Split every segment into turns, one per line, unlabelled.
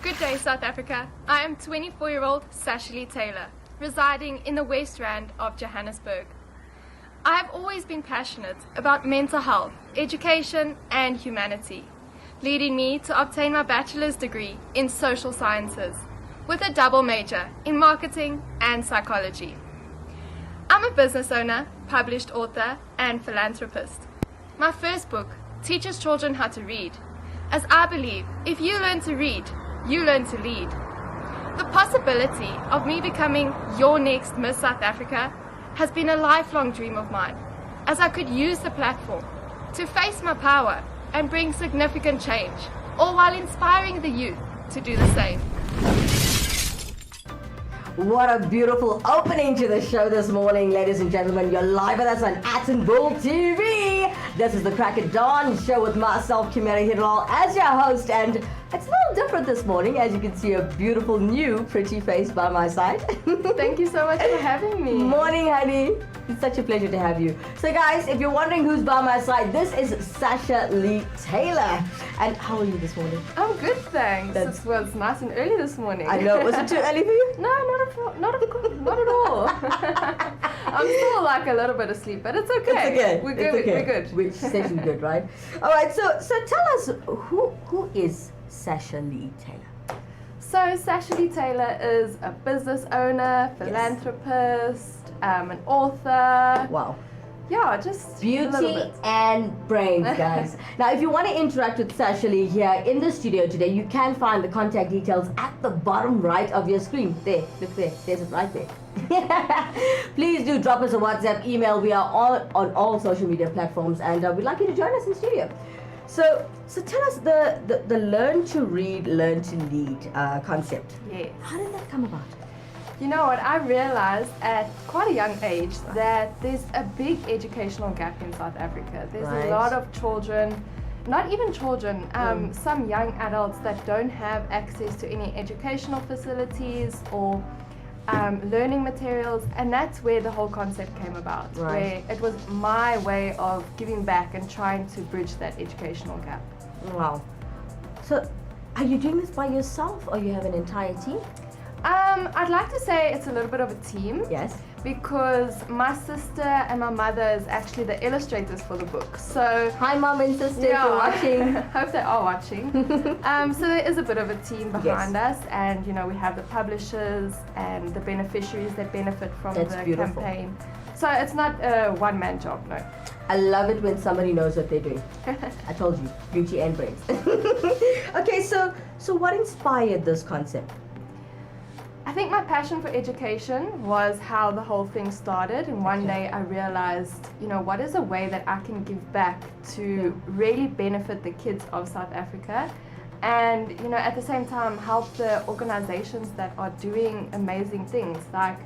Good day, South Africa. I am 24-year-old Sasha Taylor, residing in the West Rand of Johannesburg. I have always been passionate about mental health, education, and humanity, leading me to obtain my bachelor's degree in social sciences with a double major in marketing and psychology. I'm a business owner, published author, and philanthropist. My first book teaches children how to read, as I believe if you learn to read, you learn to lead. The possibility of me becoming your next Miss South Africa has been a lifelong dream of mine, as I could use the platform to face my power and bring significant change, all while inspiring the youth to do the same.
What a beautiful opening to the show this morning, ladies and gentlemen. You're live with us on Bull TV. This is the Crack at Dawn show with myself, Kimera, Heeralal, as your host. And it's a little different this morning, as you can see a beautiful, new, pretty face by my side.
Thank you so much for having me.
Morning, honey. It's such a pleasure to have you. So, guys, if you're wondering who's by my side, this is Sasha Taylor. And how are you this morning?
I'm good, thanks. It was nice and early this morning.
I know. Was it too early for you?
No, not at all. I'm still like a little bit asleep, but it's okay.
It's okay.
We're good.
Okay.
We're good.
Which says you're good, right? All right. So tell us who is Sasha Taylor?
So Sasha Taylor is a business owner, philanthropist, an author.
Wow.
Yeah, just
beauty and brains, guys. Now, if you want to interact with Sasha Lee here in the studio today, you can find the contact details at the bottom right of your screen. There, look there. There's it right there. Please do drop us a WhatsApp, email. We are on all social media platforms, and we'd like you to join us in studio. So tell us the learn to read, learn to lead concept.
Yes.
How did that come about?
You know what, I realized at quite a young age that there's a big educational gap in South Africa. There's a lot of children, not even children, some young adults that don't have access to any educational facilities or learning materials, and that's where the whole concept came about, where it was my way of giving back and trying to bridge that educational gap.
Wow. So are you doing this by yourself, or you have an entire team?
I'd like to say it's a little bit of a team.
Yes.
Because my sister and my mother is actually the illustrators for the book. So
hi, mom and sister, if you're watching.
Hope they are watching. So there is a bit of a team behind us, and you know, we have the publishers and the beneficiaries that benefit from the campaign. So it's not a one-man job, no.
I love it when somebody knows what they're doing. I told you, beauty and brains. Okay, so what inspired this concept?
I think my passion for education was how the whole thing started, and one day I realized, you know, what is a way that I can give back to really benefit the kids of South Africa, and you know, at the same time help the organizations that are doing amazing things like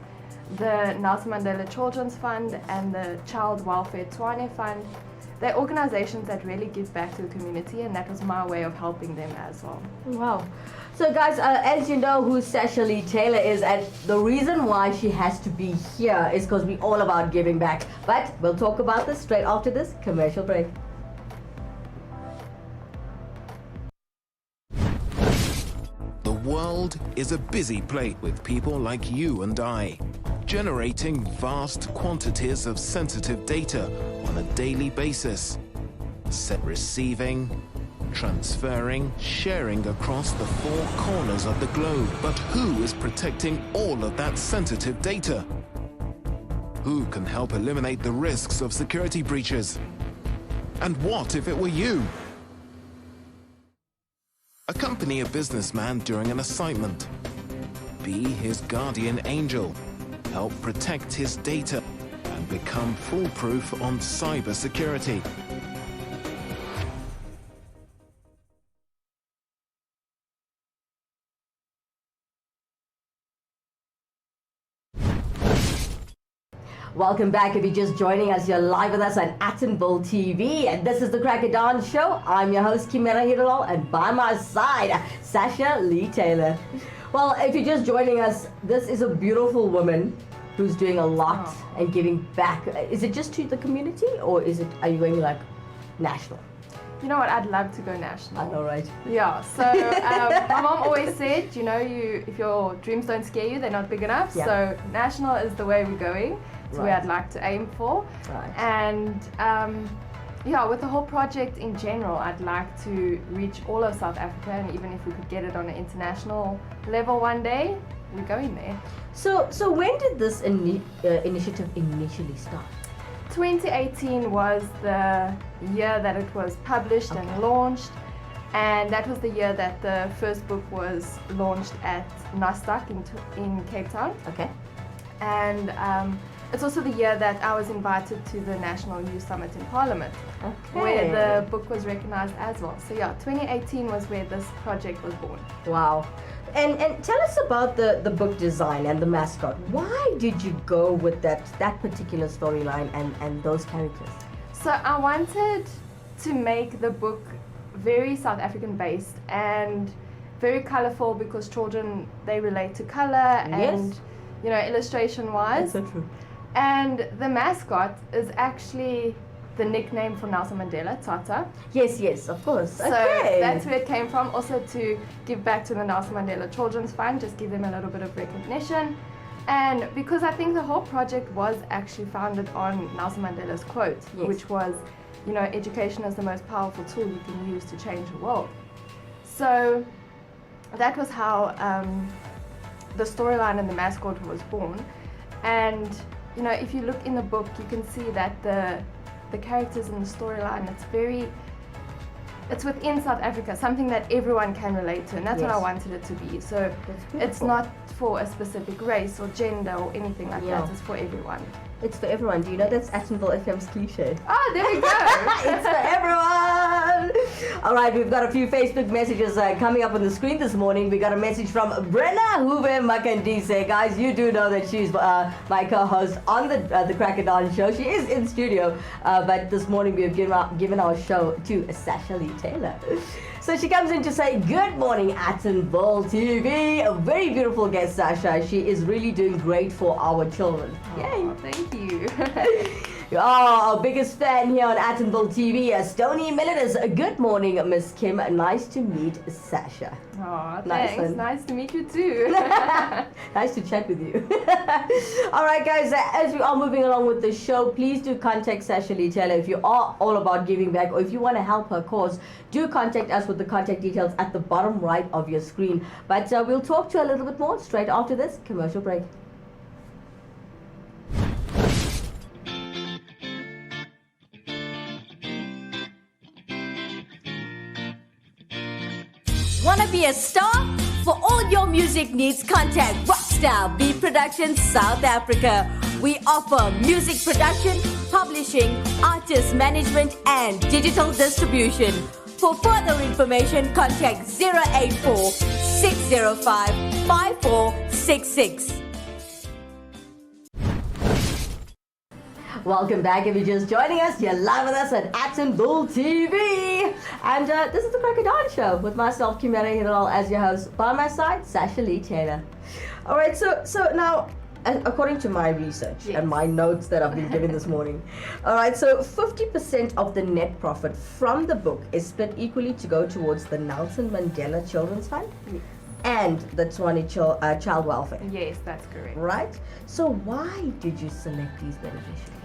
the Nelson Mandela Children's Fund and the Child Welfare Tshwane Fund. They're organizations that really give back to the community, and that was my way of helping them as well.
Wow. So guys, as you know who Sasha Taylor is, and the reason why she has to be here is because we're all about giving back. But we'll talk about this straight after this commercial break.
The world is a busy place with people like you and I, generating vast quantities of sensitive data on a daily basis, receiving, transferring, sharing across the four corners of the globe. But who is protecting all of that sensitive data? Who can help eliminate the risks of security breaches? And what if it were you? Accompany a businessman during an assignment. Be his guardian angel. Help protect his data and become foolproof on cybersecurity.
Welcome back. If you're just joining us, you're live with us on Bull TV, and this is the Crack at Dawn show. I'm your host, Kimera Heeralal, and by my side, Sasha Taylor. Well, if you're just joining us, this is a beautiful woman who's doing a lot and giving back. Is it just to the community, or are you going like national?
You know what? I'd love to go national.
I know, right?
Yeah. So my mom always said, you know, if your dreams don't scare you, they're not big enough.
Yeah.
So national is the way we're going. It's where I'd like to aim for.
Right.
And yeah, with the whole project in general, I'd like to reach all of South Africa, and even if we could get it on an international level one day, we're going there.
So when did this initiative initially start?
2018 was the year that it was published and launched, and that was the year that the first book was launched at Nasdaq in Cape Town.
Okay.
And it's also the year that I was invited to the National Youth Summit in Parliament, where the book was recognized as well. So yeah, 2018 was where this project was born.
Wow. And tell us about the book design and the mascot. Why did you go with that particular storyline and those characters?
So I wanted to make the book very South African based and very colorful, because children, they relate to color and you know, illustration wise.
That's so true.
And the mascot is actually the nickname for Nelson Mandela, Tata.
Yes, of course.
So
okay.
that's where it came from. Also to give back to the Nelson Mandela Children's Fund, just give them a little bit of recognition. And because I think the whole project was actually founded on Nelson Mandela's quote, which was, you know, education is the most powerful tool you can use to change the world. So that was how the storyline and the mascot was born. And you know, if you look in the book, you can see that the characters in the storyline, it's within South Africa, something that everyone can relate to, and that's what I wanted it to be. So it's not for a specific race or gender or anything like that, it's for everyone.
It's for everyone. Do you know that's Actonville FM's cliche?
Oh, there we go.
It's for everyone. All right, we've got a few Facebook messages coming up on the screen this morning. We got a message from Brenna Hoover Makandise. Guys, you do know that she's my co-host on the Crack Dawn show. She is in studio, but this morning we have given our show to Sasha Lee Taylor. So she comes in to say, good morning, Actonville TV. A very beautiful guest, Sasha. She is really doing great for our children.
Yay, thank you.
Our biggest fan here on Actonville TV, Stony Milliners. Good morning, Miss Kim. Nice to meet Sasha.
Oh, thanks. Nice to meet you too.
Nice to chat with you. All right, guys, as we are moving along with the show, please do contact Sasha Lee Taylor if you are all about giving back, or if you want to help her cause. Do contact us with the contact details at the bottom right of your screen. But we'll talk to you a little bit more straight after this commercial break.
Wanna be a star? For all your music needs, contact Rockstar Beat Productions South Africa. We offer music production, publishing, artist management, and digital distribution. For further information, contact 084 605 5466.
Welcome back. If you're just joining us, you're live with us at Actonville TV. And this is the Crack Dawn show with myself, Kimera, Heeralal, as your host. By my side, Sasha Lee Taylor. All right, so now, according to my research and my notes that I've been given this morning, all right, so 50% of the net profit from the book is split equally to go towards the Nelson Mandela Children's Fund and the Tshwane Child Welfare.
Yes, that's correct.
Right? So why did you select these beneficiaries?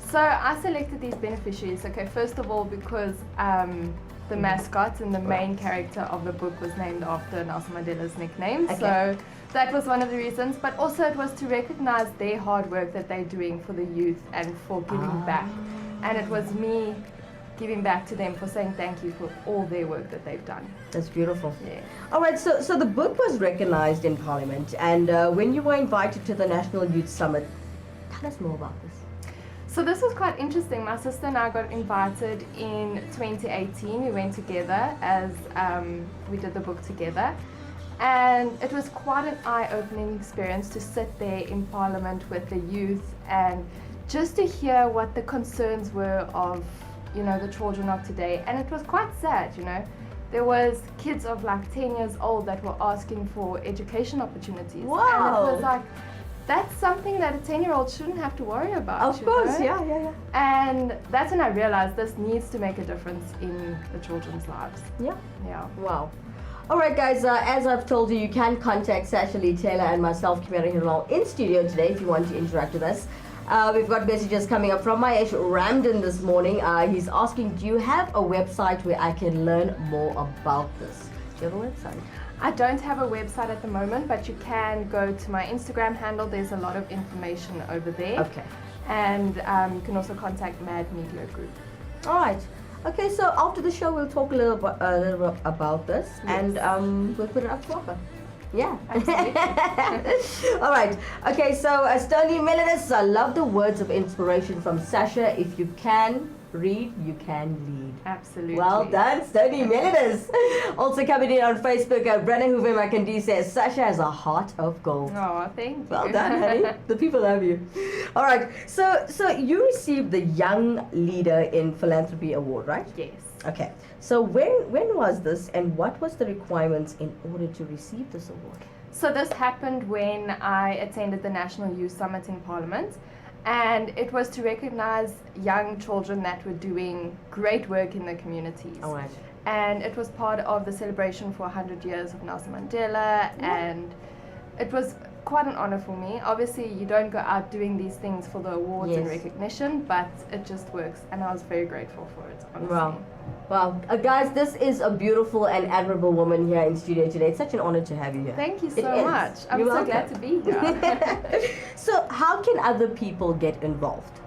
So I selected these beneficiaries, okay, first of all because the mascot and the main character of the book was named after Nelson Mandela's nickname.
Okay.
So that was one of the reasons, but also it was to recognize their hard work that they're doing for the youth and for giving back. And it was me giving back to them for saying thank you for all their work that they've done.
That's beautiful.
Yeah.
All right, so the book was recognized in Parliament, and when you were invited to the National Youth Summit, tell us more about this.
So this was quite interesting. My sister and I got invited in 2018. We went together as we did the book together. And it was quite an eye-opening experience to sit there in Parliament with the youth and just to hear what the concerns were of, you know, the children of today. And it was quite sad, you know. There was kids of like 10 years old that were asking for education opportunities.
Wow.
And it was like, that's something that a 10-year-old shouldn't have to worry about.
Of
you
course,
know?
yeah.
And that's when I realized this needs to make a difference in the children's lives.
Yeah.
Yeah.
Wow. All right, guys, as I've told you, you can contact Sasha Lee Taylor and myself, Kimera Heeralal, in studio today if you want to interact with us. We've got messages coming up from Mahesh Ramdan this morning. He's asking, do you have a website where I can learn more about this? Do you have a website?
I don't have a website at the moment, but you can go to my Instagram handle. There's a lot of information over there.
Okay.
And you can also contact Mad Media Group.
All right. Okay, so after the show, we'll talk a little bit about this,
Yes.
and we'll put it up to offer. Yeah.
Absolutely.
All right. Okay, so Stony Melodist, I love the words of inspiration from Sasha. If you can read, you can lead.
Absolutely.
Well done, Stony Melodist. Also coming in on Facebook, Brenna Hoover Makandi says, Sasha has a heart of gold.
Oh, thank you.
Well done, honey. The people love you. All right. So you received the Young Leader in Philanthropy Award, right?
Yes.
Okay. So when was this, and what was the requirements in order to receive this award?
So this happened when I attended the National Youth Summit in Parliament, and it was to recognize young children that were doing great work in the communities.
All right.
And it was part of the celebration for 100 years of Nelson Mandela, and it was quite an honor for me. Obviously, you don't go out doing these things for the awards and
Yes.
recognition, but it just works, and I was very grateful for it, honestly.
Wow. Wow. Guys, this is a beautiful and admirable woman here in studio today. It's such an honor to have you here.
Thank you
It
so
is.
much. I'm
You're
so
welcome.
glad to be here.
So how can other people get involved?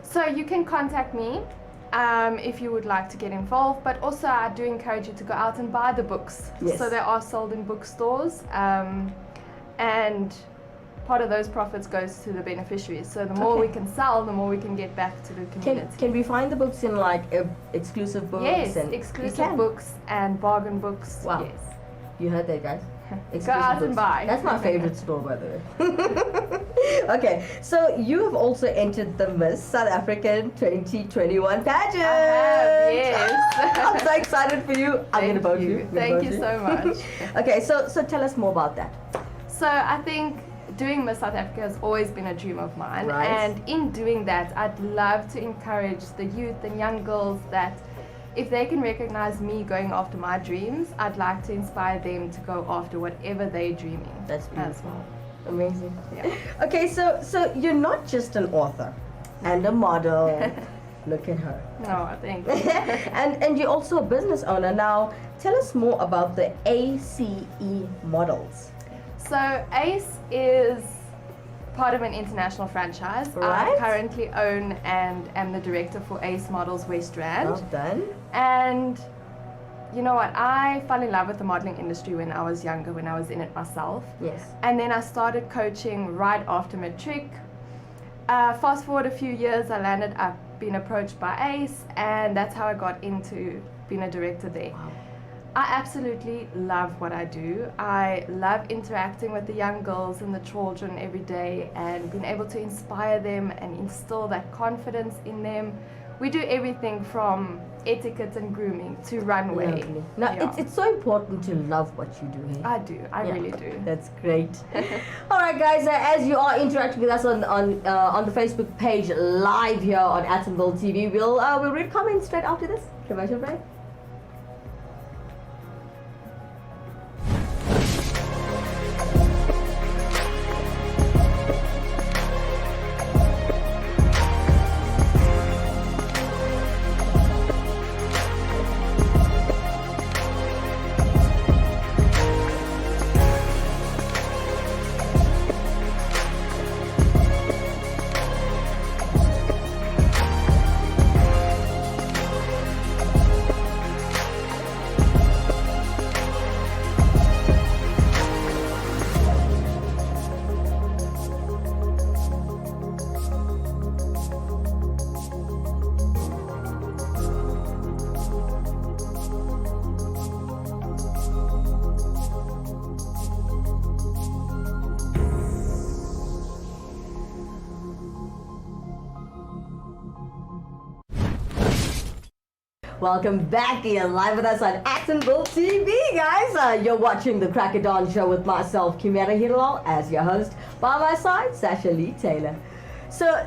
So you can contact me if you would like to get involved, but also I do encourage you to go out and buy the books.
Yes.
So they are sold in bookstores, and part of those profits goes to the beneficiaries. So the more
Okay.
we can sell, the more we can get back to the community.
Can we find the books in like exclusive books?
Yes,
and
exclusive
You can.
books and bargain books.
Wow.
Yes.
You heard that, guys?
Go
Exclusive
out and
books.
buy.
That's my favorite store, by the way. Okay, so you have also entered the Miss South African 2021 pageant.
I have, yes.
I'm so excited for you. I'm gonna vote you. I'm gonna
Thank
vote
you so much.
Okay, so tell us more about that.
So I think doing Miss South Africa has always been a dream of mine,
Right.
and in doing that, I'd love to encourage the youth and young girls that if they can recognize me going after my dreams, I'd like to inspire them to go after whatever they're dreaming.
That's
as
beautiful.
well.
Amazing.
Yeah.
Okay, so you're not just an author and a model. Look at her.
No, thank you.
and you're also a business owner. Now, tell us more about the ACE models.
So ACE is part of an international franchise.
Right.
I currently own and am the director for ACE Models West Rand.
Well done.
And you know what? I fell in love with the modeling industry when I was younger, when I was in it myself.
Yes.
And then I started coaching right after matric. Fast forward a few years, I landed up being approached by ACE, and that's how I got into being a director there.
Wow.
I absolutely love what I do. I love interacting with the young girls and the children every day and being able to inspire them and instill that confidence in them. We do everything from etiquette and grooming to runway.
Lovely. Now,
Yeah.
it's so important to love what you do. Hey?
I do. I
Yeah.
really do.
That's great. All right, guys. As you are interacting with us on the Facebook page live here on Atomville TV, we'll read comments straight after this commercial break. Welcome back here, live with us on Actonville TV, guys. You're watching the Crack of Dawn show with myself, Kimera Heeralal, as your host. By my side, Sasha Lee Taylor. So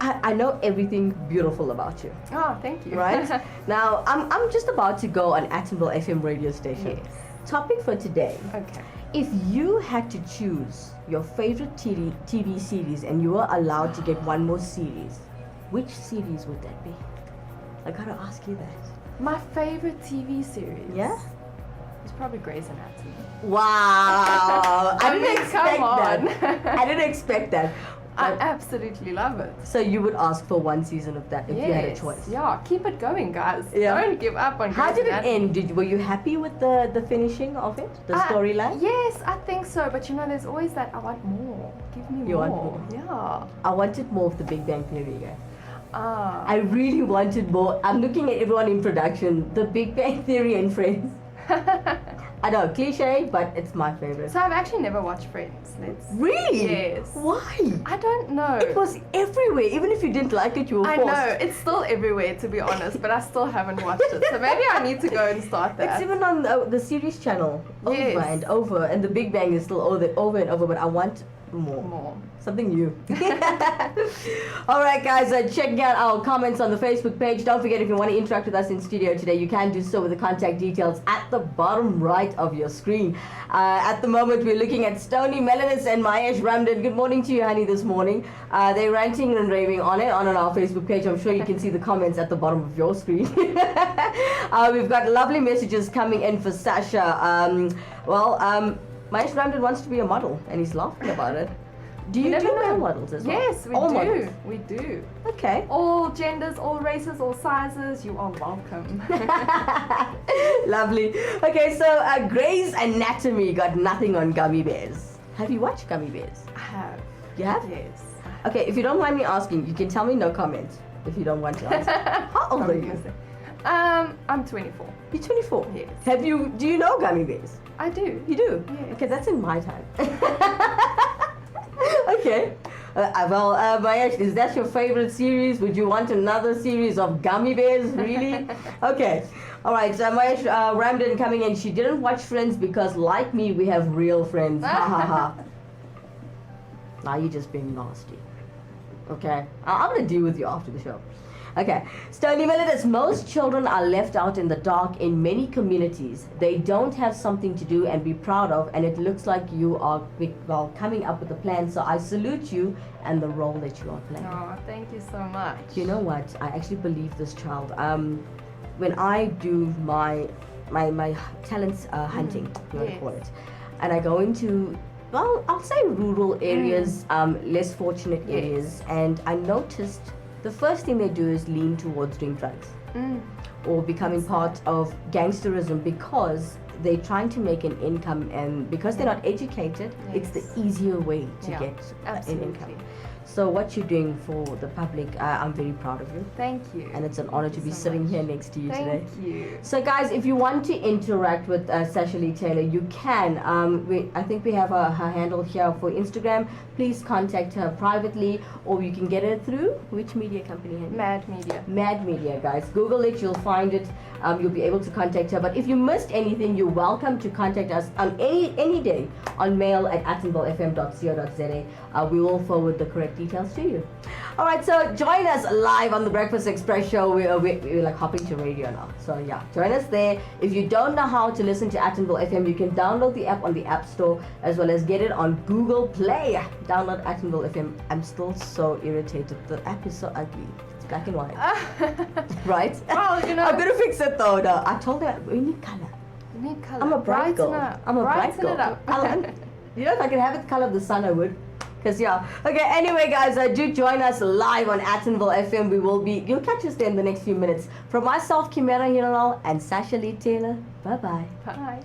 I know everything beautiful about you,
Oh, thank you.
right? Now, I'm just about to go on Actonville FM radio station.
Yes.
Topic for today.
Okay.
If you had to choose your favorite TV series and you were allowed to get one more series, which series would that be? I gotta ask you that.
My favorite TV series.
Yeah?
It's probably Grey's Anatomy.
Wow! I didn't
mean,
expect
come on.
that. I didn't expect that.
I
But-
absolutely love it.
so you would ask for one season of that if you had a choice.
Yeah, keep it going, guys.
Yeah.
Don't give up on
How
Grey's
did it
Anatomy.
end? Were you happy with the finishing of it? The storyline?
Yes, I think so. But you know, there's always that I want more. Give me
You
more.
want more?
Yeah.
I wanted more of the Big Bang Theory, guys.
Ah.
I really wanted more. I'm looking at everyone in production. The Big Bang Theory and Friends. I know, cliche, but it's my favorite.
So I've actually never watched Friends.
Really?
Yes.
Why?
I don't know.
It was everywhere. Even if you didn't like it, you were
I
forced.
know, it's still everywhere to be honest, but I still haven't watched it. So maybe I need to go and start that.
It's even on the series channel over
Yes.
and over, and the Big Bang is still over and over. But I want more.
More.
Something new. All right, guys, checking out our comments on the Facebook page. Don't forget, if you want to interact with us in studio today, you can do so with the contact details at the bottom right of your screen. At the moment, we're looking at Stony Melanis and Mahesh Ramdan. Good morning to you, honey, this morning. They're ranting and raving on our Facebook page. I'm sure you can see the comments at the bottom of your screen. We've got lovely messages coming in for Sasha. Mahesh Ramdan wants to be a model, and he's laughing about it. Do you
never
do
know.
male models as well?
Yes, we
All
do.
models?
We do.
Okay.
All genders, all races, all sizes, you are welcome.
Lovely. Okay, so Grey's Anatomy got nothing on Gummy Bears. Have you watched Gummy Bears?
I have.
You have?
Yes.
Okay, if you don't mind me asking, you can tell me no comment if you don't want to answer. How old are you?
I'm 24.
You're 24?
Yes.
Do you know Gummy Bears?
I do.
You do?
Yes.
Okay, that's in my time. Okay. Mahesh, is that your favorite series? Would you want another series of Gummy Bears? Really? Okay. All right. So Mahesh Ramdan coming in. She didn't watch Friends because, like me, we have real friends. Ha ha ha. Now you're just being nasty. Okay. I'm gonna deal with you after the show. Okay, Stony Militants, most children are left out in the dark in many communities. They don't have something to do and be proud of, and it looks like you are coming up with a plan. So I salute you and the role that you are playing.
Oh, thank you so much.
You know what? I actually believe this child. When I do my talents hunting, you want to
Yes.
call it, and I go into, well, I'll say rural areas, less fortunate
Yes.
areas, and I noticed the first thing they do is lean towards doing drugs or becoming part of gangsterism because they're trying to make an income, and because they're not educated, it's the easier way to get an income. So what you're doing for the public, I'm very proud of you.
Thank you.
And it's an honor to be sitting here next to you today.
Thank you.
So guys, if you want to interact with Sasha Lee Taylor, you can. I think we have her handle here for Instagram. Please contact her privately, or you can get her through which media company? Henry?
Mad Media.
Mad Media, guys. Google it, you'll find it. You'll be able to contact her. But if you missed anything, you're welcome to contact us on any day on mail@actonvillefm.co.za. We will forward the correct details to you. All right, so join us live on the Breakfast Express show. We're like hopping to radio now. So yeah, join us there. If you don't know how to listen to Actonville FM, you can download the app on the App Store as well as get it on Google Play. Download Actonville FM. I'm still so irritated. The app is so ugly. It's black and white. Right?
Well, you know.
I'm gonna fix it though. No, I told her we need color.
You need color.
I'm a bright girl. I'm a bright
Brighten
girl.
it up.
You know, if I could have it the color of the sun, I would. Because, yeah. Okay, anyway, guys, do join us live on Actonville FM. You'll catch us there in the next few minutes. From myself, Kimera Heeralal, and Sasha Lee Taylor, bye-bye.
Bye.